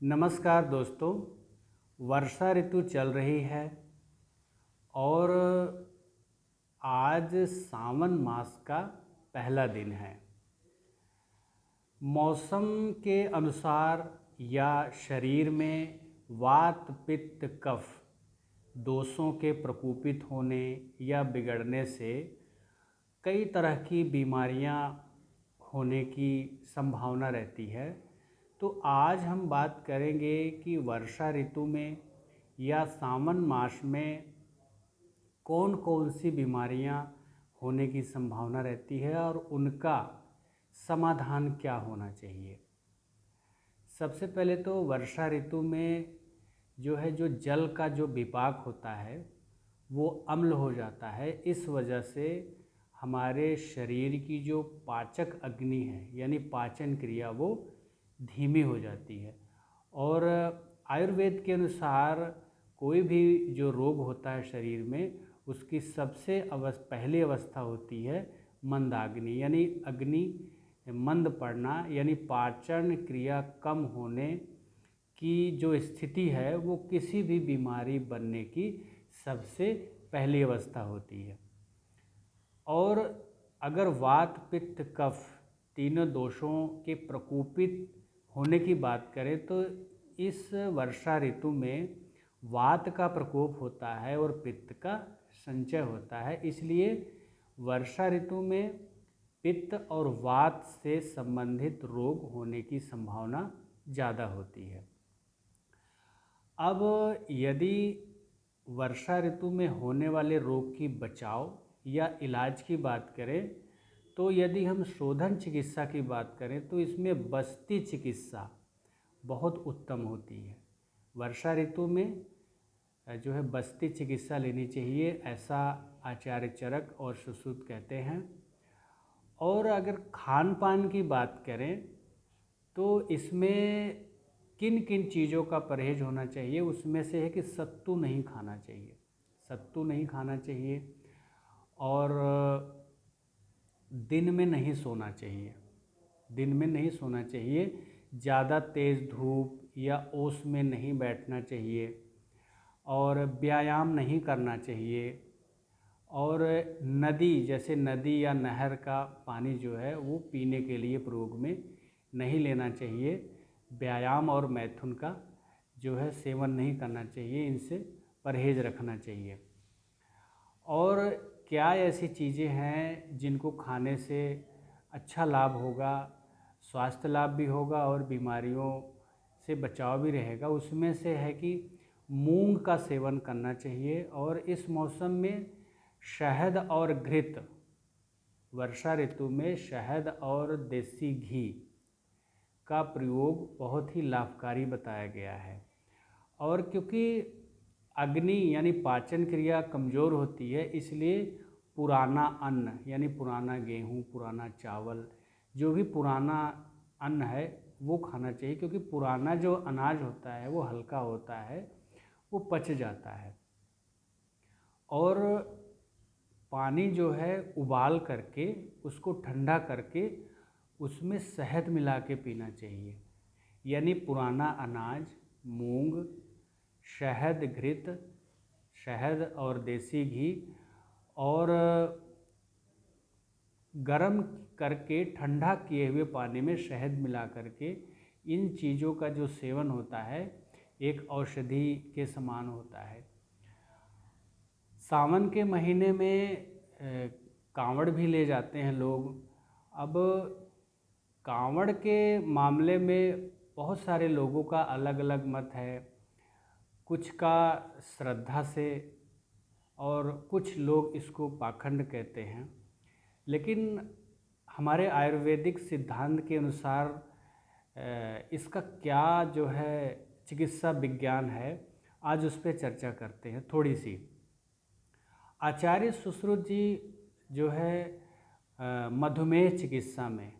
नमस्कार दोस्तों। वर्षा ऋतु चल रही है और आज सावन मास का पहला दिन है। मौसम के अनुसार या शरीर में वात पित्त कफ दोषों के प्रकोपित होने या बिगड़ने से कई तरह की बीमारियां होने की संभावना रहती है। तो आज हम बात करेंगे कि वर्षा ऋतु में या सावन मास में कौन कौन सी बीमारियां होने की संभावना रहती है और उनका समाधान क्या होना चाहिए। सबसे पहले तो वर्षा ऋतु में जो जल का जो विपाक होता है वो अम्ल हो जाता है। इस वजह से हमारे शरीर की जो पाचक अग्नि है यानी पाचन क्रिया वो धीमी हो जाती है। और आयुर्वेद के अनुसार कोई भी जो रोग होता है शरीर में उसकी सबसे पहली अवस्था होती है मंदाग्नि यानी अग्नि मंद पड़ना यानी पाचन क्रिया कम होने की जो स्थिति है वो किसी भी बीमारी बनने की सबसे पहली अवस्था होती है। और अगर वात पित्त कफ तीनों दोषों के प्रकोपित होने की बात करें तो इस वर्षा ऋतु में वात का प्रकोप होता है और पित्त का संचय होता है। इसलिए वर्षा ऋतु में पित्त और वात से संबंधित रोग होने की संभावना ज़्यादा होती है। अब यदि वर्षा ऋतु में होने वाले रोग की बचाव या इलाज की बात करें तो यदि हम शोधन चिकित्सा की बात करें तो इसमें बस्ती चिकित्सा बहुत उत्तम होती है। वर्षा ऋतु में बस्ती चिकित्सा लेनी चाहिए, ऐसा आचार्य चरक और सुश्रुत कहते हैं। और अगर खान पान की बात करें तो इसमें किन किन चीज़ों का परहेज होना चाहिए, उसमें से है कि सत्तू नहीं खाना चाहिए। सत्तू नहीं खाना चाहिए और दिन में नहीं सोना चाहिए। दिन में नहीं सोना चाहिए, ज़्यादा तेज़ धूप या ओस में नहीं बैठना चाहिए और व्यायाम नहीं करना चाहिए। और नदी जैसे नदी या नहर का पानी जो है वो पीने के लिए प्रयोग में नहीं लेना चाहिए। व्यायाम और मैथुन का सेवन नहीं करना चाहिए, इनसे परहेज रखना चाहिए। और क्या ऐसी चीज़ें हैं जिनको खाने से अच्छा लाभ होगा, स्वास्थ्य लाभ भी होगा और बीमारियों से बचाव भी रहेगा, उसमें से है कि मूंग का सेवन करना चाहिए। और इस मौसम में शहद और घृत, वर्षा ऋतु में शहद और देसी घी का प्रयोग बहुत ही लाभकारी बताया गया है। और क्योंकि अग्नि यानी पाचन क्रिया कमज़ोर होती है इसलिए पुराना अन्न यानी पुराना गेहूँ, पुराना चावल, जो भी पुराना अन्न है वो खाना चाहिए, क्योंकि पुराना जो अनाज होता है वो हल्का होता है, वो पच जाता है। और पानी जो है उबाल करके उसको ठंडा करके उसमें शहद मिला के पीना चाहिए। यानी पुराना अनाज, मूंग, शहद घृत, शहद और देसी घी और गरम करके ठंडा किए हुए पानी में शहद मिला करके इन चीज़ों का जो सेवन होता है एक औषधि के समान होता है। सावन के महीने में कांवड़ भी ले जाते हैं लोग। अब कांवड़ के मामले में बहुत सारे लोगों का अलग अलग मत है, कुछ का श्रद्धा से और कुछ लोग इसको पाखंड कहते हैं। लेकिन हमारे आयुर्वेदिक सिद्धांत के अनुसार इसका क्या चिकित्सा विज्ञान है, आज उस पर चर्चा करते हैं थोड़ी सी। आचार्य सुश्रुत जी मधुमेह चिकित्सा में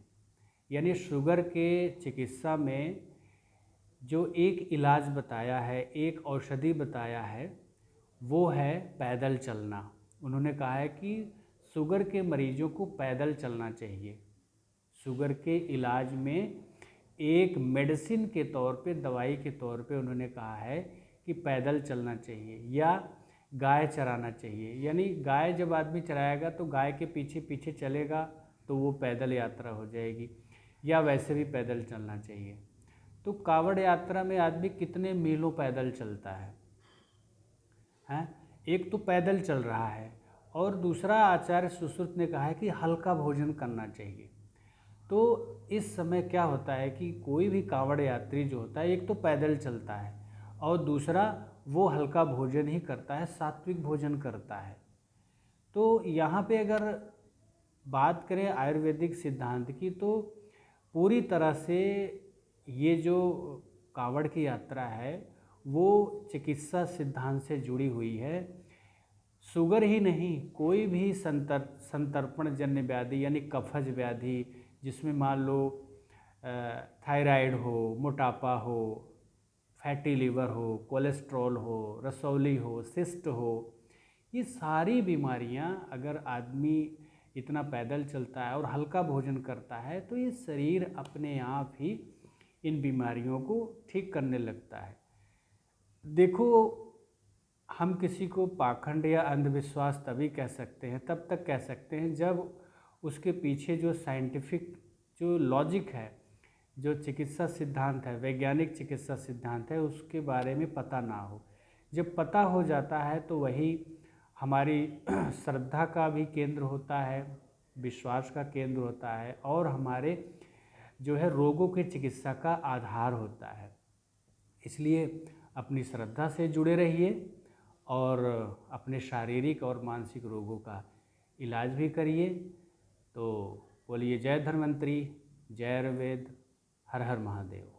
यानी शुगर के चिकित्सा में जो एक इलाज बताया है, एक औषधि बताया है, वो है पैदल चलना। उन्होंने कहा है कि शुगर के मरीजों को पैदल चलना चाहिए। शुगर के इलाज में एक मेडिसिन के तौर पे, दवाई के तौर पे उन्होंने कहा है कि पैदल चलना चाहिए या गाय चराना चाहिए। यानी गाय जब आदमी चराएगा तो गाय के पीछे पीछे चलेगा तो वो पैदल यात्रा हो जाएगी, या वैसे भी पैदल चलना चाहिए। तो कावड़ यात्रा में आदमी कितने मीलों पैदल चलता है, हैं? एक तो पैदल चल रहा है, और दूसरा आचार्य सुश्रुत ने कहा है कि हल्का भोजन करना चाहिए। तो इस समय क्या होता है कि कोई भी कांवड़ यात्री जो होता है, एक तो पैदल चलता है और दूसरा वो हल्का भोजन ही करता है, सात्विक भोजन करता है। तो यहाँ पे अगर बात करें आयुर्वेदिक सिद्धांत की, तो पूरी तरह से ये जो कांवड़ की यात्रा है वो चिकित्सा सिद्धांत से जुड़ी हुई है। शुगर ही नहीं, कोई भी संतर्पण जन्य व्याधि यानी कफज व्याधि, जिसमें मान लो थायराइड हो, मोटापा हो, फैटी लीवर हो, कोलेस्ट्रॉल हो, रसौली हो, सिस्ट हो, ये सारी बीमारियां अगर आदमी इतना पैदल चलता है और हल्का भोजन करता है तो ये शरीर अपने आप ही इन बीमारियों को ठीक करने लगता है। देखो, हम किसी को पाखंड या अंधविश्वास तभी कह सकते हैं, तब तक कह सकते हैं जब उसके पीछे जो साइंटिफिक जो लॉजिक है, जो चिकित्सा सिद्धांत है, वैज्ञानिक चिकित्सा सिद्धांत है, उसके बारे में पता ना हो। जब पता हो जाता है तो वही हमारी श्रद्धा का भी केंद्र होता है, विश्वास का केंद्र होता है, और हमारे जो है रोगों की चिकित्सा का आधार होता है। इसलिए अपनी श्रद्धा से जुड़े रहिए और अपने शारीरिक और मानसिक रोगों का इलाज भी करिए। तो बोलिए जय धन्वंतरी, जय आयुर्वेद, हर हर महादेव।